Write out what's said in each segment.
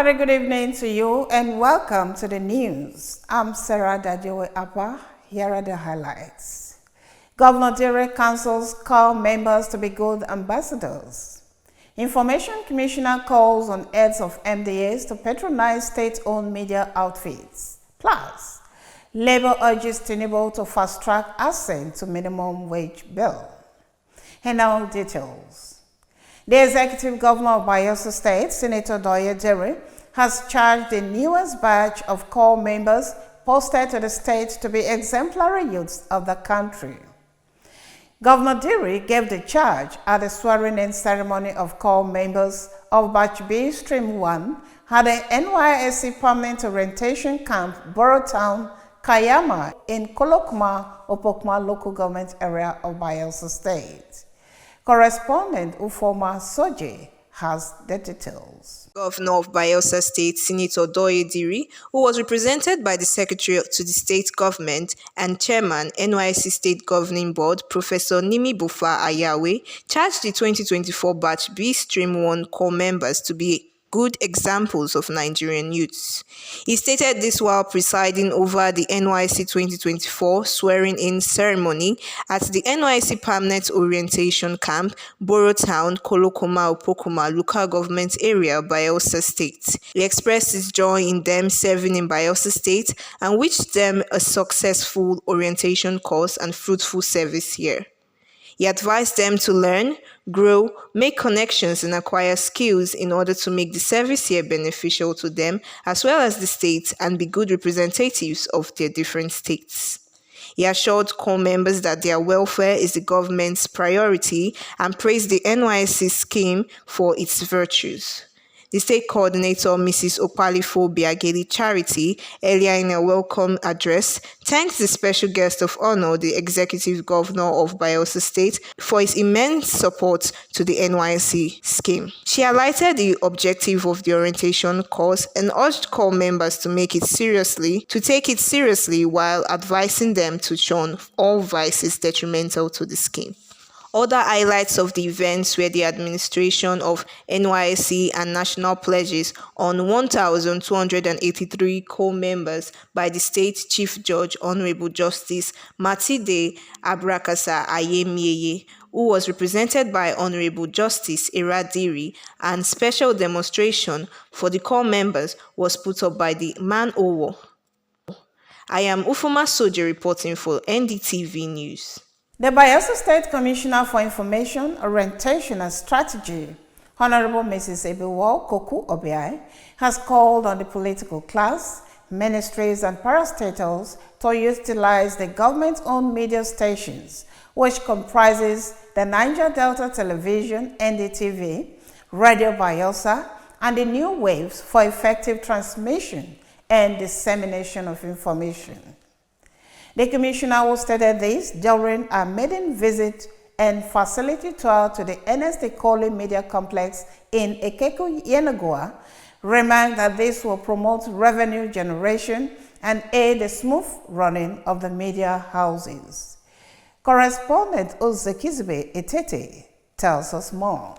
very good evening to you and welcome to the news. I'm Sarah Dajoe Apa. Here are the highlights. Governor Diri counsels call members to be good ambassadors. Information Commissioner calls on heads of MDAs to patronize state-owned media outfits. Plus, Labour urges Tinubu to fast-track assent to minimum wage bill. And now details. The executive governor of Bayelsa State, Senator Doye Diri, has charged the newest batch of corps members posted to the state to be exemplary youths of the country. Governor Diri gave the charge at the swearing-in ceremony of corps members of Batch B Stream 1 at the NYSC Permanent Orientation Camp, Borough Town, Kayama, in Kolokuma, Opokma local government area of Bayelsa State. Correspondent Ufoma Soje has the details. Governor of Bayelsa State, Senator Doye Diri, who was represented by the Secretary to the State Government and Chairman, NYSC State Governing Board, Professor Nimi Bufa Ayawe, charged the 2024 Batch B Stream 1 corps members to be good examples of Nigerian youths. He stated this while presiding over the NYSC 2024 swearing-in ceremony at the NYSC Permanent Orientation Camp, Borough Town, Kolokoma, Opokuma local government area, Bayelsa State. He expressed his joy in them serving in Bayelsa State and wished them a successful orientation course and fruitful service here. He advised them to learn, grow, make connections and acquire skills in order to make the service here beneficial to them as well as the state and be good representatives of their different states. He assured corps members that their welfare is the government's priority and praised the NYSC scheme for its virtues. The state coordinator, Mrs. Opalifo Biageli Charity, earlier in a welcome address, thanked the special guest of honor, the executive governor of Bayelsa State, for his immense support to the NYSC scheme. She highlighted the objective of the orientation course and urged corps members to take it seriously while advising them to shun all vices detrimental to the scheme. Other highlights of the events were the administration of NYSC and national pledges on 1,283 corps members by the State Chief Judge Honorable Justice Matide Abrakasa Ayemieye, who was represented by Honorable Justice Iradiri, and special demonstration for the corps members was put up by the Man Owo. I am Ufoma Soje reporting for NDTV News. The Bayelsa State Commissioner for Information, Orientation and Strategy, Honorable Mrs. Ebiwo Koku Obiai, has called on the political class, ministries and parastatals to utilize the government-owned media stations, which comprises the Niger Delta Television, NDTV, Radio Bayelsa, and the New Waves for effective transmission and dissemination of information. The commissioner who stated this during a maiden visit and facility tour to the Ernest Ekoli Media Complex in Ekeku, Yenagoa, remarked that this will promote revenue generation and aid the smooth running of the media houses. Correspondent Ozekizbe Etete tells us more.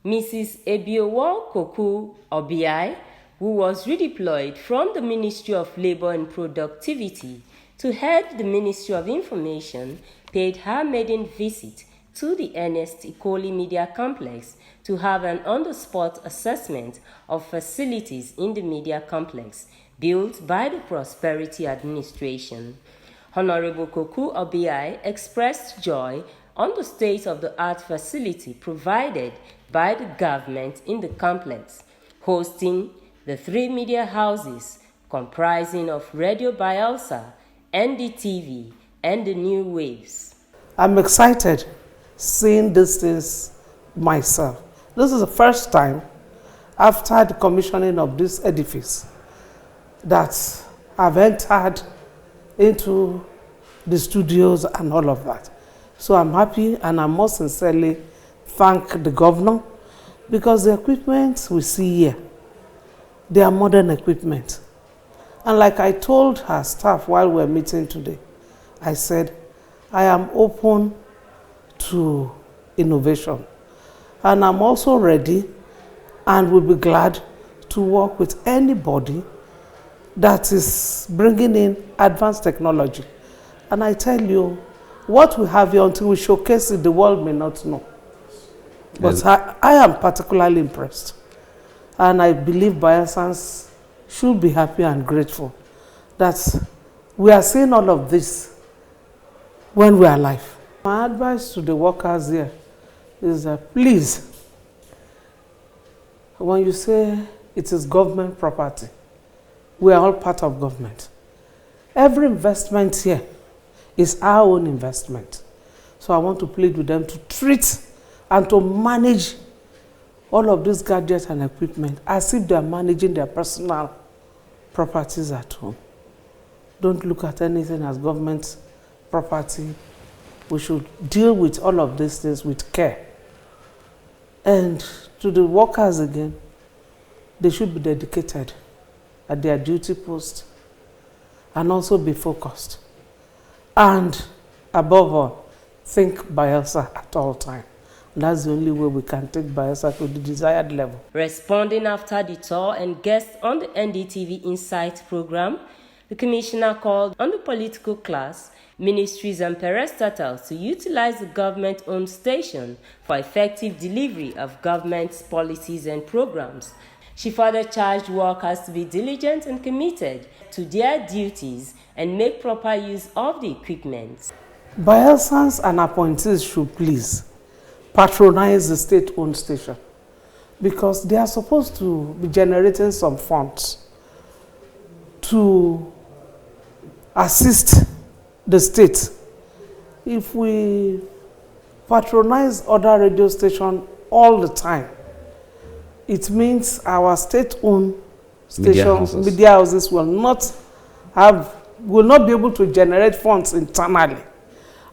Mrs. Ebiowo Koku Obiai, who was redeployed from the Ministry of Labor and Productivity to head the Ministry of Information, paid her maiden visit to the Ernest Ekoli Media Complex to have an on-the-spot assessment of facilities in the media complex built by the Prosperity Administration. Honorable Koku Obiai expressed joy on the state-of-the-art facility provided by the government in the complex, hosting the 3 media houses comprising of Radio Bayelsa, NDTV, and the New Waves. I'm excited seeing these things myself. This is the first time after the commissioning of this edifice that I've entered into the studios and all of that. So I'm happy and I most sincerely thank the governor because the equipment we see here, they are modern equipment. And like I told her staff while we were meeting today, I said, I am open to innovation. And I'm also ready and will be glad to work with anybody that is bringing in advanced technology. And I tell you, what we have here, until we showcase it, the world may not know. But yes. I am particularly impressed. And I believe Bayelsans should be happy and grateful that we are seeing all of this when we are alive. My advice to the workers here is that please, when you say it is government property, we are all part of government. Every investment here is our own investment. So I want to plead with them to treat and to manage all of these gadgets and equipment as if they are managing their personal properties at home. Don't look at anything as government property. We should deal with all of these things with care. And to the workers again, they should be dedicated at their duty post and also be focused. And above all, think Bayelsa at all times. That's the only way we can take Bayelsa to the desired level. Responding after the tour and guests on the NDTV Insight program, the commissioner called on the political class, ministries and parastatals to utilize the government-owned station for effective delivery of government's policies and programs. She further charged workers to be diligent and committed to their duties and make proper use of the equipment. Bayelsans and appointees should please patronize the state-owned station because they are supposed to be generating some funds to assist the state. If we patronize other radio stations all the time, it means our state-owned stations, media houses will not be able to generate funds internally.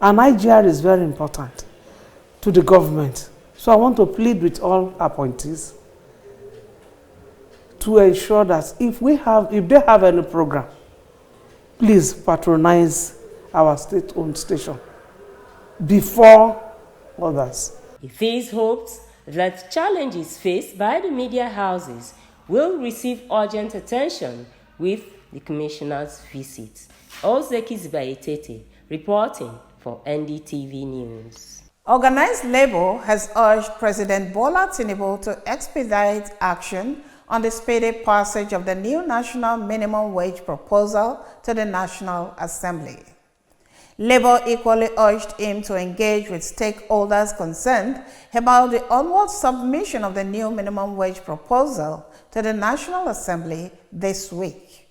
And IGR is very important to the government. So I want to plead with all appointees to ensure that if they have any program, please patronize our state-owned station before others. It hopes that challenges faced by the media houses will receive urgent attention with the commissioner's visit. Ozeki Zibayetete reporting for NDTV News. Organized Labour has urged President Bola Tinubu to expedite action on the speedy passage of the new national minimum wage proposal to the National Assembly. Labour equally urged him to engage with stakeholders concerned about the onward submission of the new minimum wage proposal to the National Assembly this week.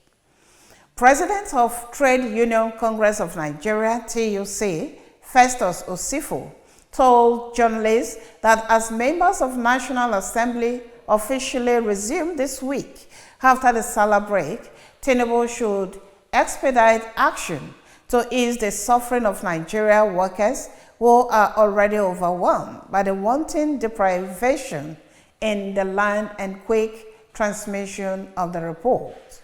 President of Trade Union Congress of Nigeria, TUC, Festus Osifo, told journalists that as members of National Assembly officially resume this week after the Salah break, Tinubu should expedite action to ease the suffering of Nigeria workers who are already overwhelmed by the wanton deprivation in the land and quick transmission of the report.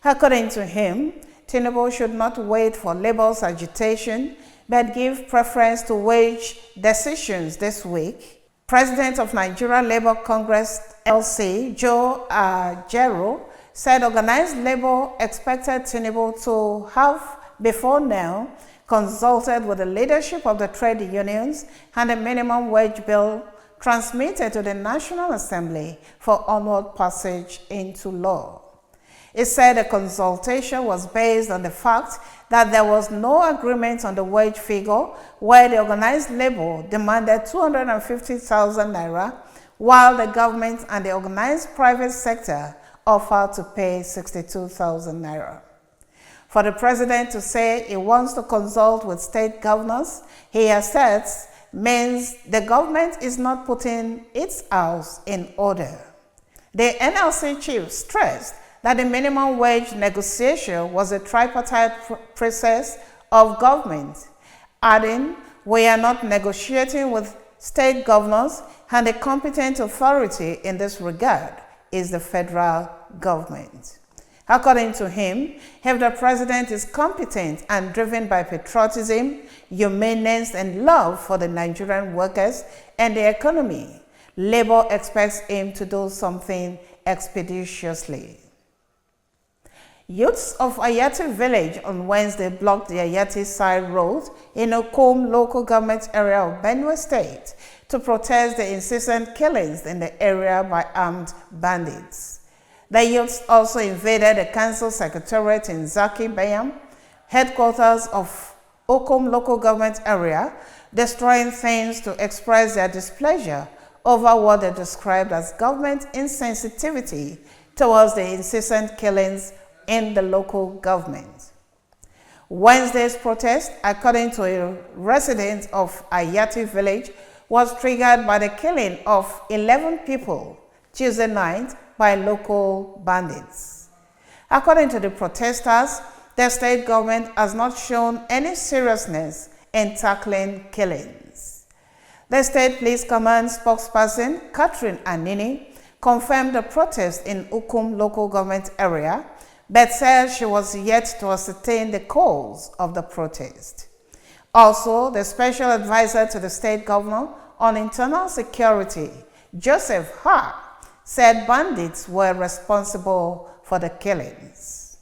According to him, Tinubu should not wait for Labour's agitation but give preference to wage decisions this week. President of Nigeria Labour Congress LC, Joe Ajaero, said organized Labour expected Tinubu to have before now consulted with the leadership of the trade unions and the minimum wage bill transmitted to the National Assembly for onward passage into law. It said the consultation was based on the fact that there was no agreement on the wage figure, where the organized labor demanded 250,000 naira, while the government and the organized private sector offered to pay 62,000 naira. For the president to say he wants to consult with state governors, he asserts, means the government is not putting its house in order. The NLC chief stressed that the minimum wage negotiation was a tripartite process of government, adding, "We are not negotiating with state governors, and the competent authority in this regard is the federal government." According to him, if the president is competent and driven by patriotism, humaneness, and love for the Nigerian workers and the economy, Labour expects him to do something expeditiously. Youths of Ayati village on Wednesday blocked the Ayati side road in Okom local government area of Benue State to protest the incessant killings in the area by armed bandits. The youths also invaded the council secretariat in Zaki Bayam, headquarters of Okom local government area, destroying things to express their displeasure over what they described as government insensitivity towards the incessant killings in the local government. Wednesday's protest, according to a resident of Ayati village, was triggered by the killing of 11 people Tuesday night by local bandits. According to the protesters, the state government has not shown any seriousness in tackling killings. The State Police Command spokesperson, Catherine Anini, confirmed the protest in Ukum local government area, but said she was yet to ascertain the cause of the protest. Also, the special advisor to the state governor on internal security, Joseph Ha, said bandits were responsible for the killings.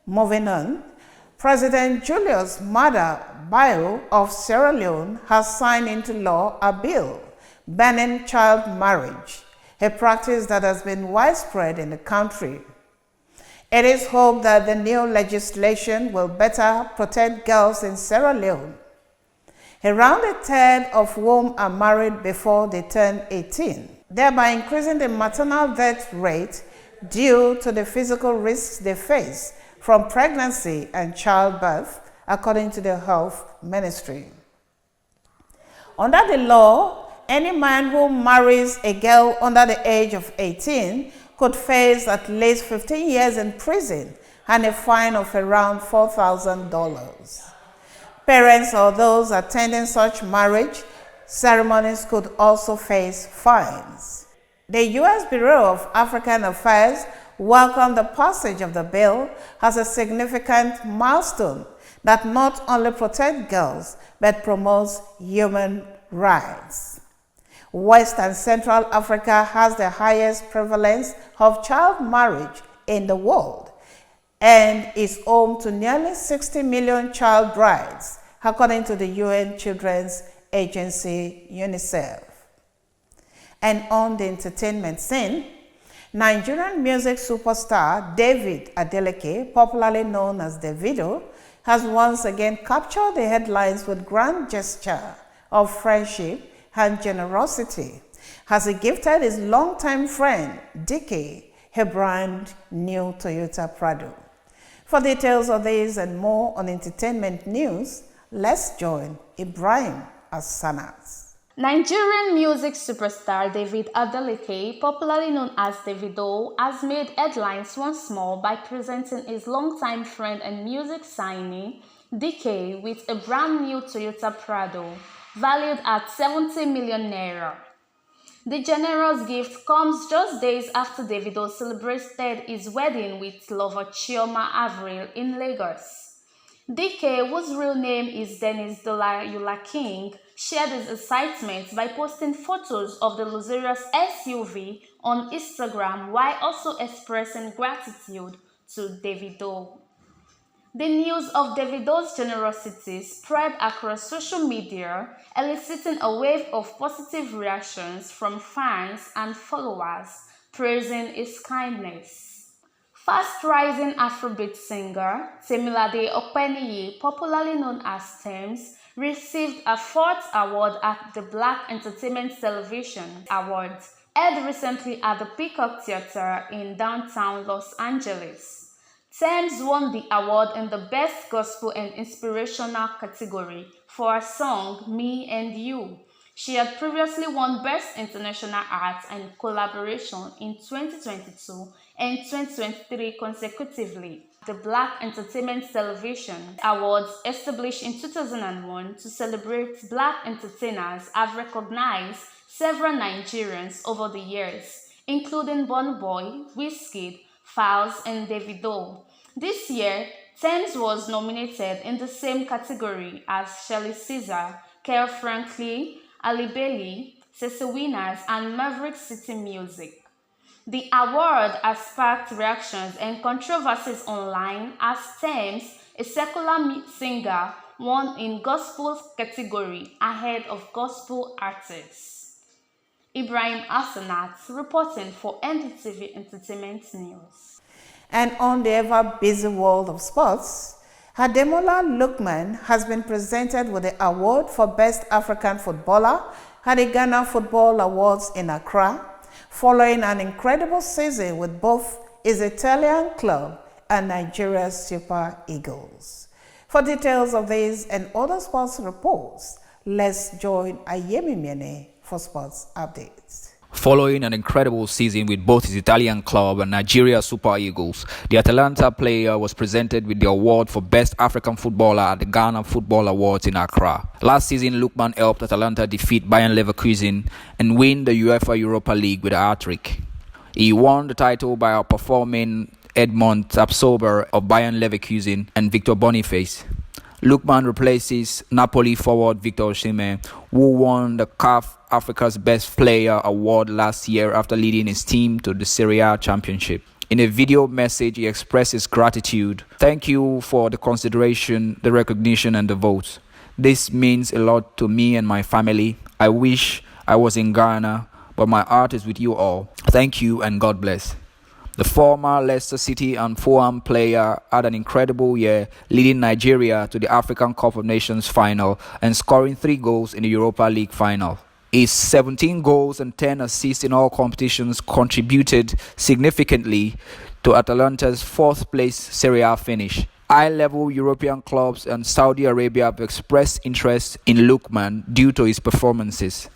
Moving on, President Julius Maada Bio of Sierra Leone has signed into law a bill banning child marriage, a practice that has been widespread in the country. It is hoped that the new legislation will better protect girls in Sierra Leone. Around a third of whom are married before they turn 18, thereby increasing the maternal death rate due to the physical risks they face from pregnancy and childbirth, according to the Health Ministry. Under the law, any man who marries a girl under the age of 18 could face at least 15 years in prison and a fine of around $4,000. Parents or those attending such marriage ceremonies could also face fines. The U.S. Bureau of African Affairs welcomed the passage of the bill as a significant milestone that not only protects girls but promotes human rights. West and Central Africa has the highest prevalence of child marriage in the world and is home to nearly 60 million child brides, according to the UN Children's Agency, UNICEF. And on the entertainment scene, Nigerian music superstar David Adeleke, popularly known as Davido, has once again captured the headlines with grand gesture of friendship and generosity as he gifted his longtime friend, DK, a brand new Toyota Prado. For details of this and more on entertainment news, let's join Ibrahim Assanas. Nigerian music superstar David Adeleke, popularly known as Davido, has made headlines once more by presenting his longtime friend and music signee, DK, with a brand new Toyota Prado, valued at 70 million naira. The generous gift comes just days after Davido celebrated his wedding with lover Chioma Avril in Lagos. DK, whose real name is Dennis Dolayula King, shared his excitement by posting photos of the luxurious SUV on Instagram while also expressing gratitude to Davido. The news of Davido's generosity spread across social media, eliciting a wave of positive reactions from fans and followers, praising his kindness. Fast-rising Afrobeat singer Temilade Openiyi, popularly known as Tems, received a fourth award at the Black Entertainment Television Awards, held recently at the Peacock Theater in downtown Los Angeles. Tems won the award in the Best Gospel and Inspirational category for her song Me and You. She had previously won Best International Art and Collaboration in 2022 and 2023 consecutively. The Black Entertainment Television Awards, established in 2001 to celebrate Black entertainers, have recognized several Nigerians over the years, including Burna Boy, Wizkid, Falz, and Davido. This year, Tems was nominated in the same category as Shelly Caesar, Kel Franklin, Ali Bailey, CC Winners, and Maverick City Music. The award has sparked reactions and controversies online as Tems, a secular singer, won in gospel category ahead of gospel artists. Ibrahim Asanat reporting for NDTV Entertainment News. And on the ever-busy world of sports, Ademola Lookman has been presented with the award for Best African Footballer at the Ghana Football Awards in Accra, following an incredible season with both his Italian club and Nigeria's Super Eagles. For details of these and other sports reports, let's join Ayemi Miene for sports updates. Following an incredible season with both his Italian club and Nigeria Super Eagles, the Atalanta player was presented with the award for Best African Footballer at the Ghana Football Awards in Accra. Last season, Lookman helped Atalanta defeat Bayern Leverkusen and win the UEFA Europa League with a hat-trick. He won the title by outperforming Edmond Tapsoba of Bayern Leverkusen and Victor Boniface. Lookman replaces Napoli forward Victor Osimhen, who won the CAF Africa's Best Player award last year after leading his team to the Serie A Championship. In a video message, he expresses gratitude. "Thank you for the consideration, the recognition, and the votes. This means a lot to me and my family. I wish I was in Ghana, but my heart is with you all. Thank you and God bless." The former Leicester City and Fulham player had an incredible year, leading Nigeria to the African Cup of Nations final and scoring 3 goals in the Europa League final. His 17 goals and 10 assists in all competitions contributed significantly to Atalanta's 4th place Serie A finish. High-level European clubs and Saudi Arabia have expressed interest in Lookman due to his performances.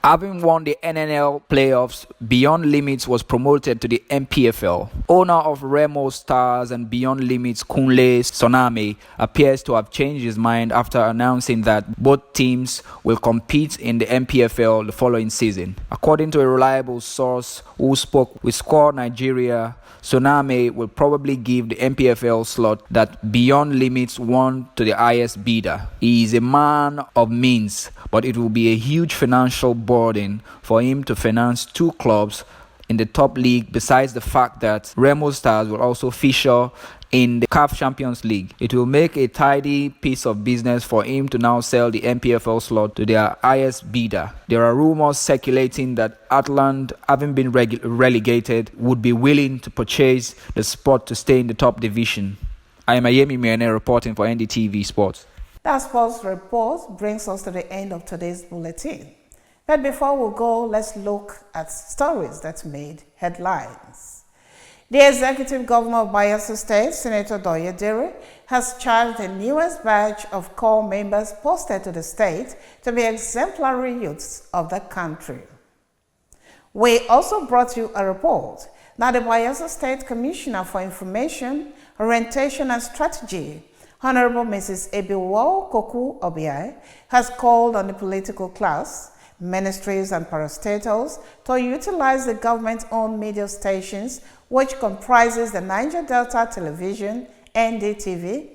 Having won the NNL playoffs, Beyond Limits was promoted to the MPFL. Owner of Remo Stars and Beyond Limits, Kunle Soname, appears to have changed his mind after announcing that both teams will compete in the MPFL the following season. According to a reliable source who spoke with Score Nigeria, Soname will probably give the MPFL slot that Beyond Limits won to the highest bidder. He is a man of means, but it will be a huge financial burden for him to finance 2 clubs in the top league, besides the fact that Remo Stars will also feature in the CAF Champions League. It will make a tidy piece of business for him to now sell the MPFL slot to their highest bidder. There are rumors circulating that Atlant, having been relegated, would be willing to purchase the spot to stay in the top division. I am Ayemi Miene reporting for NDTV Sports. That sports report brings us to the end of today's bulletin. But before we go, let's look at stories that made headlines. The executive governor of Bayelsa State, Senator Doye Diri, has charged the newest batch of corps members posted to the state to be exemplary youths of the country. We also brought you a report that the Bayelsa State Commissioner for Information, Orientation and Strategy, Honorable Mrs. Ebiwo Koku Obiai, has called on the political class, ministries and parastatals to utilize the government-owned media stations, which comprises the Niger Delta Television, NDTV,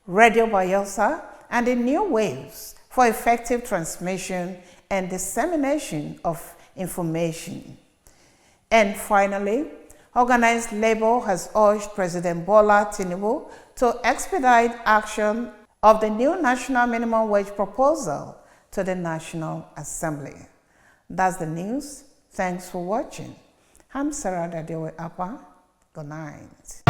Radio Bayelsa, and the new waves for effective transmission and dissemination of information. And finally, organized labor has urged President Bola Tinubu to expedite action of the new national minimum wage proposal to the National Assembly. That's the news. Thanks for watching. I'm Sarah Dadewe Apa. Good night.